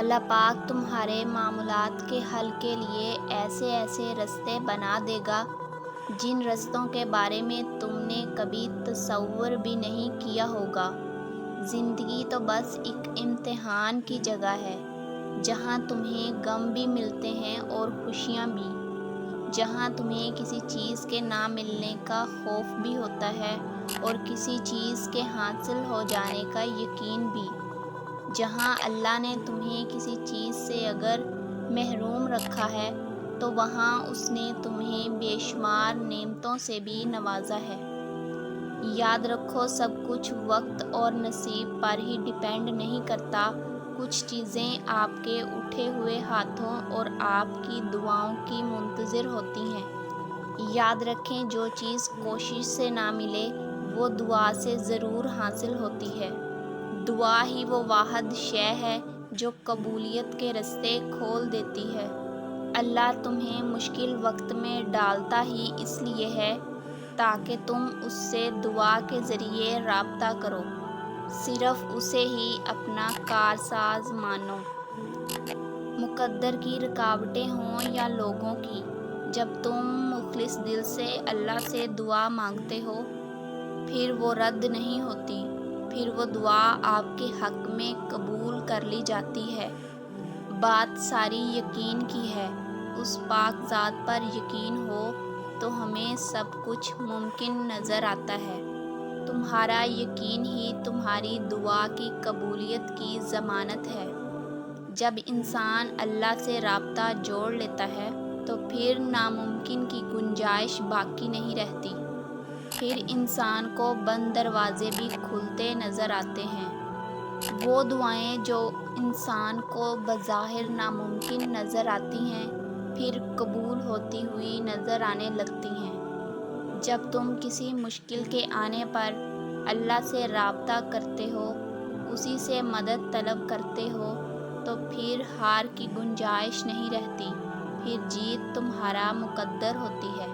اللہ پاک تمہارے معاملات کے حل کے لیے ایسے ایسے راستے بنا دے گا جن رستوں کے بارے میں تم نے کبھی تصور بھی نہیں کیا ہوگا۔ زندگی تو بس ایک امتحان کی جگہ ہے، جہاں تمہیں غم بھی ملتے ہیں اور خوشیاں بھی، جہاں تمہیں کسی چیز کے نہ ملنے کا خوف بھی ہوتا ہے اور کسی چیز کے حاصل ہو جانے کا یقین بھی، جہاں اللہ نے تمہیں کسی چیز سے اگر محروم رکھا ہے تو وہاں اس نے تمہیں بے شمار نعمتوں سے بھی نوازا ہے۔ یاد رکھو، سب کچھ وقت اور نصیب پر ہی ڈیپینڈ نہیں کرتا، کچھ چیزیں آپ کے اٹھے ہوئے ہاتھوں اور آپ کی دعاؤں کی منتظر ہوتی ہیں۔ یاد رکھیں، جو چیز کوشش سے نہ ملے وہ دعا سے ضرور حاصل ہوتی ہے۔ دعا ہی وہ واحد شے ہے جو قبولیت کے راستے کھول دیتی ہے۔ اللہ تمہیں مشکل وقت میں ڈالتا ہی اس لیے ہے تاکہ تم اس سے دعا کے ذریعے رابطہ کرو، صرف اسے ہی اپنا کارساز مانو۔ مقدر کی رکاوٹیں ہوں یا لوگوں کی، جب تم مخلص دل سے اللہ سے دعا مانگتے ہو، پھر وہ رد نہیں ہوتی، پھر وہ دعا آپ کے حق میں قبول کر لی جاتی ہے۔ بات ساری یقین کی ہے، اس پاک ذات پر یقین ہو تو ہمیں سب کچھ ممکن نظر آتا ہے۔ تمہارا یقین ہی تمہاری دعا کی قبولیت کی ضمانت ہے۔ جب انسان اللہ سے رابطہ جوڑ لیتا ہے تو پھر ناممکن کی گنجائش باقی نہیں رہتی، پھر انسان کو بند دروازے بھی کھلتے نظر آتے ہیں۔ وہ دعائیں جو انسان کو بظاہر ناممکن نظر آتی ہیں، پھر قبول ہوتی ہوئی نظر آنے لگتی ہیں۔ جب تم کسی مشکل کے آنے پر اللہ سے رابطہ کرتے ہو، اسی سے مدد طلب کرتے ہو، تو پھر ہار کی گنجائش نہیں رہتی، پھر جیت تمہارا مقدر ہوتی ہے۔